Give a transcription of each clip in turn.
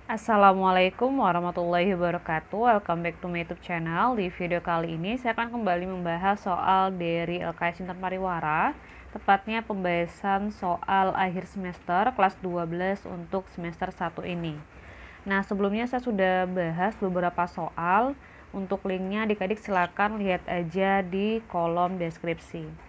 Assalamualaikum warahmatullahi wabarakatuh. Welcome back to my YouTube channel. Di video kali ini saya akan kembali membahas soal dari LKS Intan Pariwara, tepatnya pembahasan soal akhir semester kelas 12 untuk semester 1 ini. Nah, sebelumnya saya sudah bahas beberapa soal. Untuk linknya adik-adik silakan lihat aja di kolom deskripsi.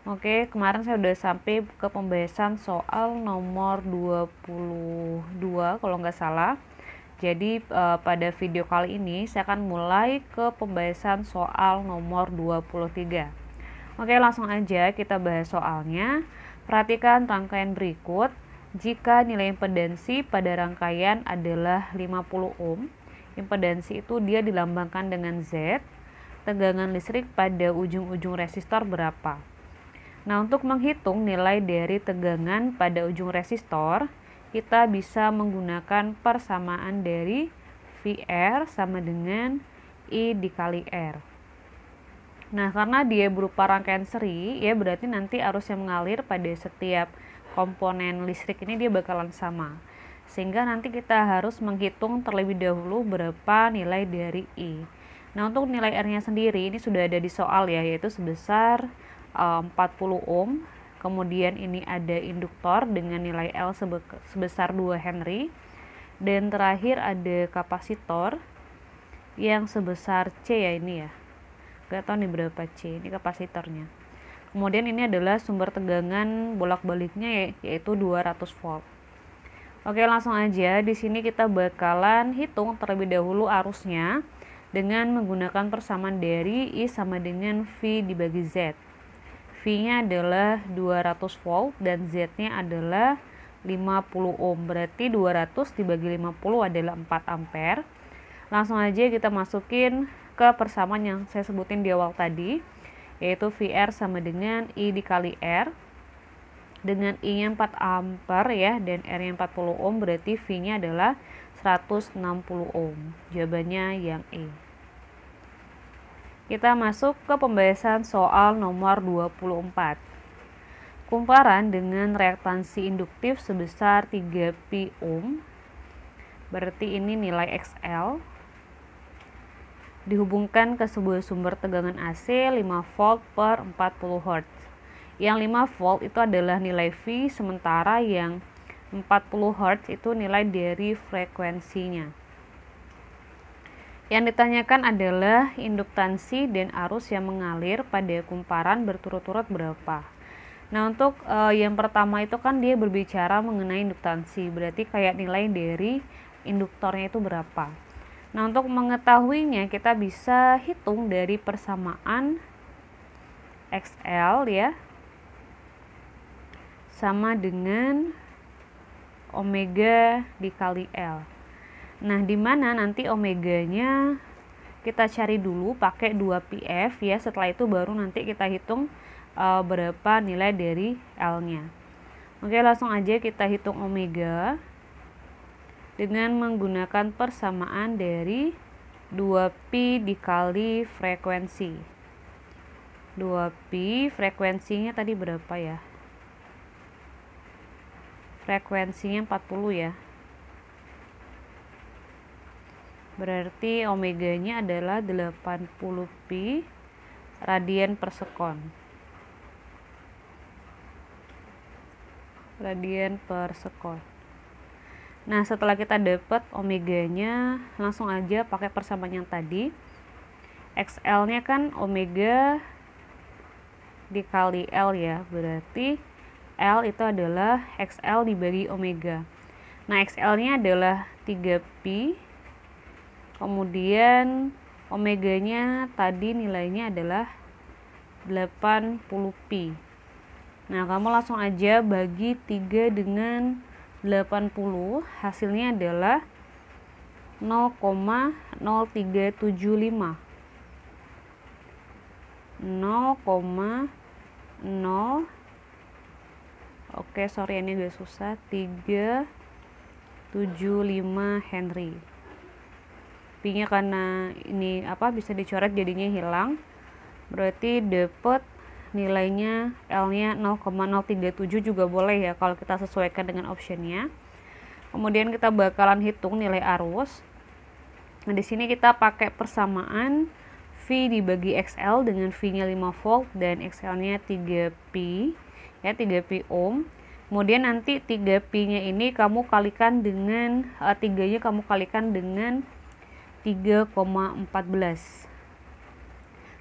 Oke, kemarin saya udah sampai ke pembahasan soal nomor 22 kalau nggak salah. Jadi pada video kali ini saya akan mulai ke pembahasan soal nomor 23. Oke, langsung aja kita bahas soalnya. Perhatikan rangkaian berikut. Jika nilai impedansi pada rangkaian adalah 50 ohm, impedansi itu dia dilambangkan dengan Z. Tegangan listrik pada ujung-ujung resistor berapa? Nah, untuk menghitung nilai dari tegangan pada ujung resistor, kita bisa menggunakan persamaan dari VR sama dengan I dikali R. Nah, karena dia berupa rangkaian seri, ya berarti nanti arus yang mengalir pada setiap komponen listrik ini dia bakalan sama. Sehingga nanti kita harus menghitung terlebih dahulu berapa nilai dari I. Nah, untuk nilai R-nya sendiri ini sudah ada di soal ya, yaitu sebesar 40 ohm. Kemudian ini ada induktor dengan nilai L sebesar 2 Henry. Dan terakhir ada kapasitor yang sebesar C ya ini ya. Gak tahu nih berapa C, ini kapasitornya. Kemudian ini adalah sumber tegangan bolak-baliknya yaitu 200 volt. Oke, langsung aja di sini kita bakalan hitung terlebih dahulu arusnya dengan menggunakan persamaan dari I sama dengan V dibagi Z. V-nya adalah 200 volt dan Z-nya adalah 50 ohm. Berarti 200 dibagi 50 adalah 4 ampere. Langsung aja kita masukin ke persamaan yang saya sebutin di awal tadi, yaitu VR sama dengan I dikali R. Dengan I-nya 4 ampere ya dan R-nya 40 ohm, berarti V-nya adalah 160 ohm. Jawabannya yang E. Kita masuk ke pembahasan soal nomor 24. Kumparan dengan reaktansi induktif sebesar 3pi ohm. Berarti ini nilai XL. Dihubungkan ke sebuah sumber tegangan AC 5 volt per 40 Hz. Yang 5 volt itu adalah nilai V, sementara yang 40 Hz itu nilai dari frekuensinya. Yang ditanyakan adalah induktansi dan arus yang mengalir pada kumparan berturut-turut berapa. Nah, untuk yang pertama itu kan dia berbicara mengenai induktansi, berarti kayak nilai dari induktornya itu berapa. Nah, untuk mengetahuinya kita bisa hitung dari persamaan XL ya, sama dengan omega dikali L. Nah, di mana nanti omeganya kita cari dulu pakai 2πf ya. Setelah itu baru nanti kita hitung berapa nilai dari L-nya. Oke, langsung aja kita hitung omega dengan menggunakan persamaan dari 2pi dikali frekuensi. 2pi frekuensinya tadi berapa ya? Frekuensinya 40 ya. Berarti omeganya adalah 80pi radian per sekon. Radian per sekon. Nah, setelah kita dapat omeganya, langsung aja pakai persamaan yang tadi. XL-nya kan omega dikali L ya. Berarti L itu adalah XL dibagi omega. Nah, XL-nya adalah 3pi. Kemudian omeganya tadi nilainya adalah 80pi. Nah, kamu langsung aja bagi 3 dengan 80, hasilnya adalah 0,0375. 0,0 Oke, sorry ini agak susah. 375 Henry. Pi-nya karena ini bisa dicoret jadinya hilang. Berarti dapat nilainya L-nya 0,037 juga boleh ya kalau kita sesuaikan dengan optionnya. Kemudian kita bakalan hitung nilai arus. Nah, di sini kita pakai persamaan V dibagi XL dengan V-nya 5 volt dan XL-nya 3P, ya 3P ohm. Kemudian nanti 3P-nya ini kamu kalikan dengan 3-nya kamu kalikan dengan 3,14.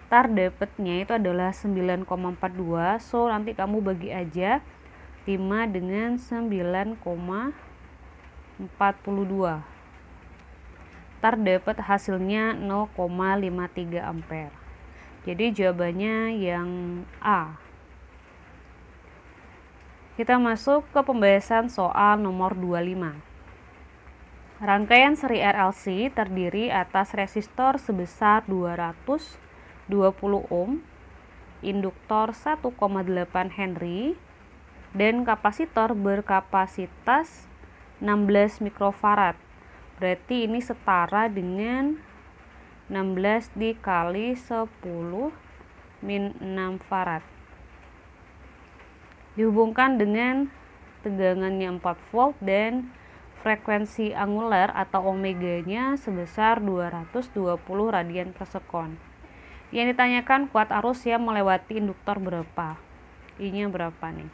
Ntar dapetnya itu adalah 9,42. So nanti kamu bagi aja 5 dengan 9,42. Ntar dapat hasilnya 0,53 ampere. Jadi jawabannya yang A. Kita masuk ke pembahasan soal nomor 25. Rangkaian seri RLC terdiri atas resistor sebesar 220 ohm, induktor 1,8 Henry, dan kapasitor berkapasitas 16 mikrofarad. Berarti ini setara dengan 16 dikali 10 min 6 farad. Dihubungkan dengan tegangannya 4 volt dan frekuensi angular atau omeganya sebesar 220 radian per sekon. Yang ditanyakan kuat arus yang melewati induktor berapa? I-nya berapa nih?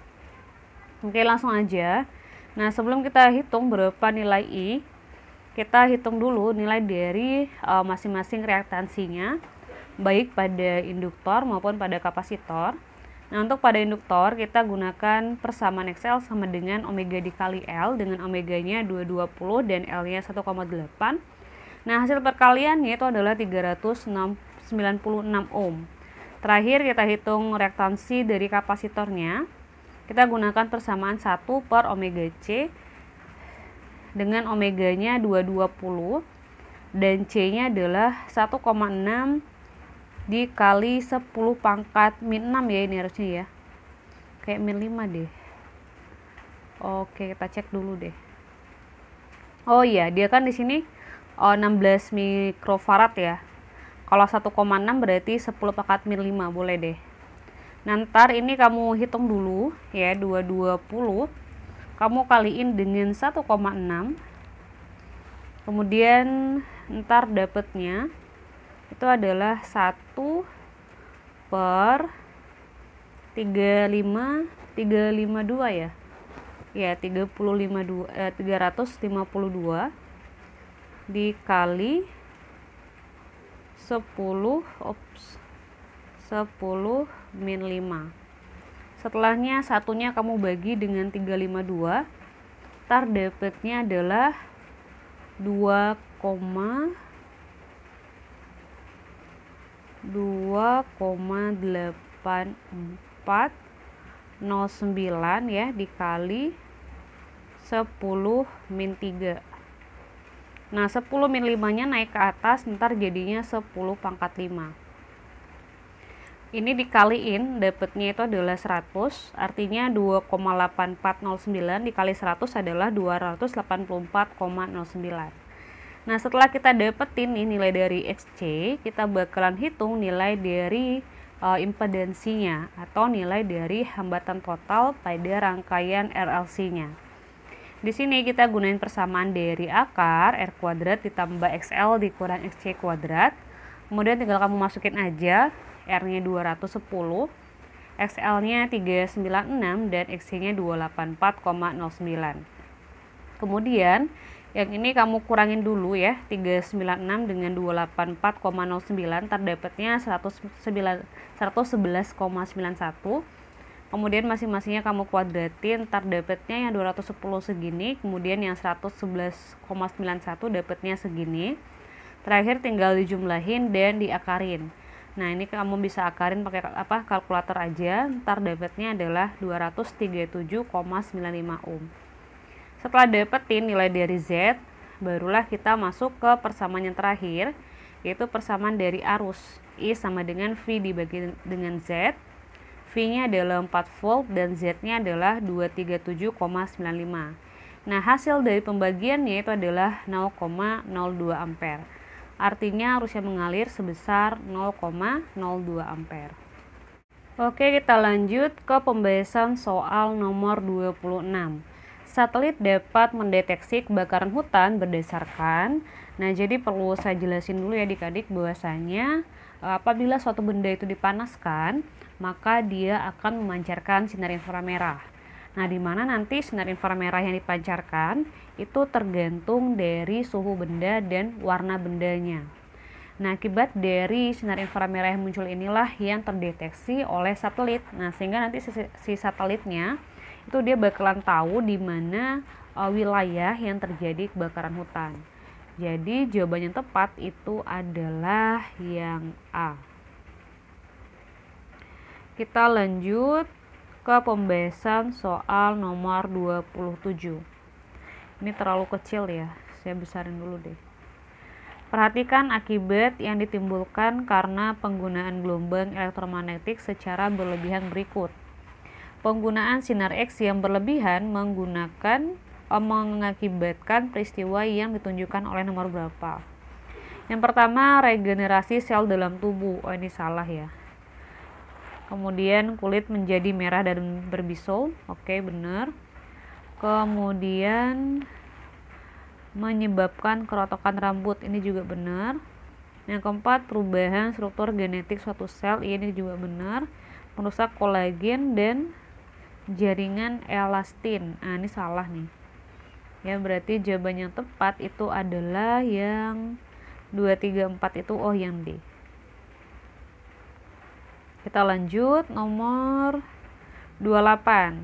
Oke, langsung aja. Nah, sebelum kita hitung berapa nilai I, kita hitung dulu nilai dari masing-masing reaktansinya, baik pada induktor maupun pada kapasitor. Nah, untuk pada induktor kita gunakan persamaan XL sama dengan omega dikali L, dengan omeganya 220 dan L-nya 1,8. Nah, hasil perkaliannya itu adalah 396 ohm. Terakhir kita hitung reaktansi dari kapasitornya. Kita gunakan persamaan 1 per omega C dengan omeganya 220 dan C-nya adalah 1,6 dikali 10 pangkat min 6 ya, ini harusnya ya. Kayak min 5 deh. Oke, kita cek dulu deh. Oh iya, dia kan di sini 16 mikrofarad ya. Kalau 1,6 berarti 10 pangkat min 5, boleh deh. Ntar ini kamu hitung dulu ya, 220 kamu kaliin dengan 1,6, kemudian ntar dapetnya itu adalah 1 per 352 ya. Ya, 352 dikali 10 min 5. Setelahnya satunya kamu bagi dengan 352, ntar dapatnya adalah 2,8409 ya, dikali 10 min 3. Nah, 10 min 5 nya naik ke atas, ntar jadinya 10 pangkat 5. Ini dikaliin, dapatnya itu adalah 100, artinya 2,8409 dikali 100 adalah 284,09. Nah, setelah kita dapetin nih nilai dari XC, kita bakalan hitung nilai dari impedansinya atau nilai dari hambatan total pada rangkaian RLC-nya. Di sini kita gunain persamaan dari akar R kuadrat ditambah XL dikurang XC kuadrat. Kemudian tinggal kamu masukin aja R-nya 210, XL-nya 396 dan XC-nya 284,09. Kemudian yang ini kamu kurangin dulu ya, 396 dengan 284,09, terdapatnya 111,91. Kemudian masing-masingnya kamu kuadratin, terdapatnya yang 210 segini, kemudian yang 111,91 dapatnya segini. Terakhir tinggal dijumlahin dan diakarin. Nah, ini kamu bisa akarin pakai kalkulator aja. Ntar dapatnya adalah 237,95 ohm. Setelah dapetin nilai dari Z, barulah kita masuk ke persamaan yang terakhir, yaitu persamaan dari arus. I sama dengan V dibagi dengan Z. V-nya adalah 4 volt dan Z-nya adalah 237,95. Nah, hasil dari pembagiannya itu adalah 0,02 ampere. Artinya arus yang mengalir sebesar 0,02 ampere. Oke, kita lanjut ke pembahasan soal nomor 26. Satelit dapat mendeteksi kebakaran hutan berdasarkan, nah jadi perlu saya jelasin dulu ya adik-adik bahwasanya apabila suatu benda itu dipanaskan, maka dia akan memancarkan sinar inframerah. Nah, di mana nanti sinar inframerah yang dipancarkan itu tergantung dari suhu benda dan warna bendanya. Nah, akibat dari sinar inframerah yang muncul inilah yang terdeteksi oleh satelit. Nah, sehingga nanti si satelitnya itu dia bakalan tahu di mana wilayah yang terjadi kebakaran hutan. Jadi, jawaban yang tepat itu adalah yang A. Kita lanjut ke pembahasan soal nomor 27. Ini terlalu kecil ya, saya besarin dulu deh. Perhatikan akibat yang ditimbulkan karena penggunaan gelombang elektromagnetik secara berlebihan berikut. Penggunaan sinar X yang berlebihan mengakibatkan peristiwa yang ditunjukkan oleh nomor berapa. Yang pertama, regenerasi sel dalam tubuh. Oh, ini salah ya. Kemudian kulit menjadi merah dan berbisul. Oke, benar. Kemudian menyebabkan kerotokan rambut, ini juga benar. Yang keempat, perubahan struktur genetik suatu sel, ini juga benar. Merusak kolagen dan jaringan elastin. Nah, ini salah nih. Ya, berarti jawaban yang tepat itu adalah yang 2, 3, 4 itu yang D. Kita lanjut nomor 28.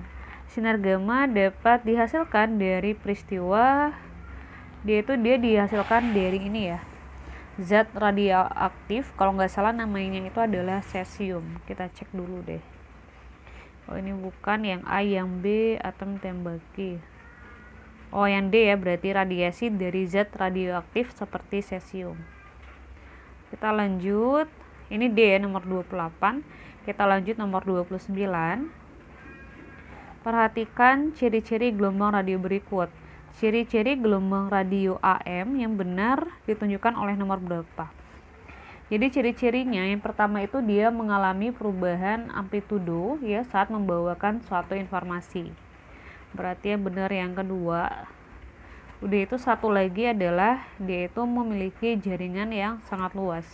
Sinar gamma dapat dihasilkan dari peristiwa dia dihasilkan dari ini ya, zat radioaktif, kalau nggak salah namanya itu adalah cesium. Kita cek dulu deh. Oh, ini bukan yang A, yang B atom tembaki. Oh, yang D ya, berarti radiasi dari zat radioaktif seperti cesium. Kita lanjut, ini D ya, nomor 28. Kita lanjut nomor 29. Perhatikan ciri-ciri gelombang radio berikut. Ciri-ciri gelombang radio AM yang benar ditunjukkan oleh nomor berapa. Jadi ciri-cirinya yang pertama itu dia mengalami perubahan amplitudo ya saat membawakan suatu informasi. Berarti yang benar yang kedua. Udah itu satu lagi adalah dia itu memiliki jaringan yang sangat luas.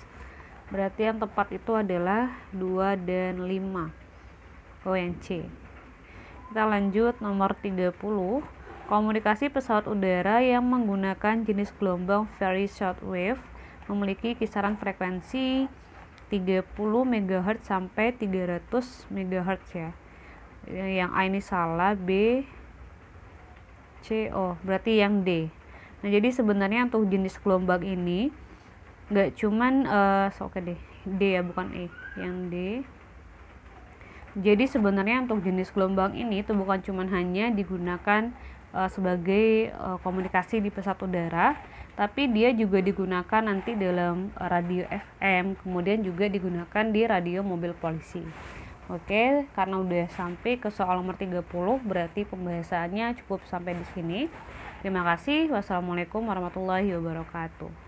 Berarti yang tepat itu adalah 2 dan 5. Oh, yang C. Kita lanjut nomor 30. Komunikasi pesawat udara yang menggunakan jenis gelombang very short wave memiliki kisaran frekuensi 30 MHz sampai 300 MHz ya. Yang A ini salah, B, C, berarti yang D. Nah, jadi sebenarnya untuk jenis gelombang ini nggak cuman D ya, bukan E, yang D. Jadi sebenarnya untuk jenis gelombang ini itu bukan cuman hanya digunakan sebagai komunikasi di pesawat udara, tapi dia juga digunakan nanti dalam radio FM, kemudian juga digunakan di radio mobil polisi. Oke, karena udah sampai ke soal nomor 30, berarti pembahasannya cukup sampai di sini. Terima kasih. Wassalamualaikum warahmatullahi wabarakatuh.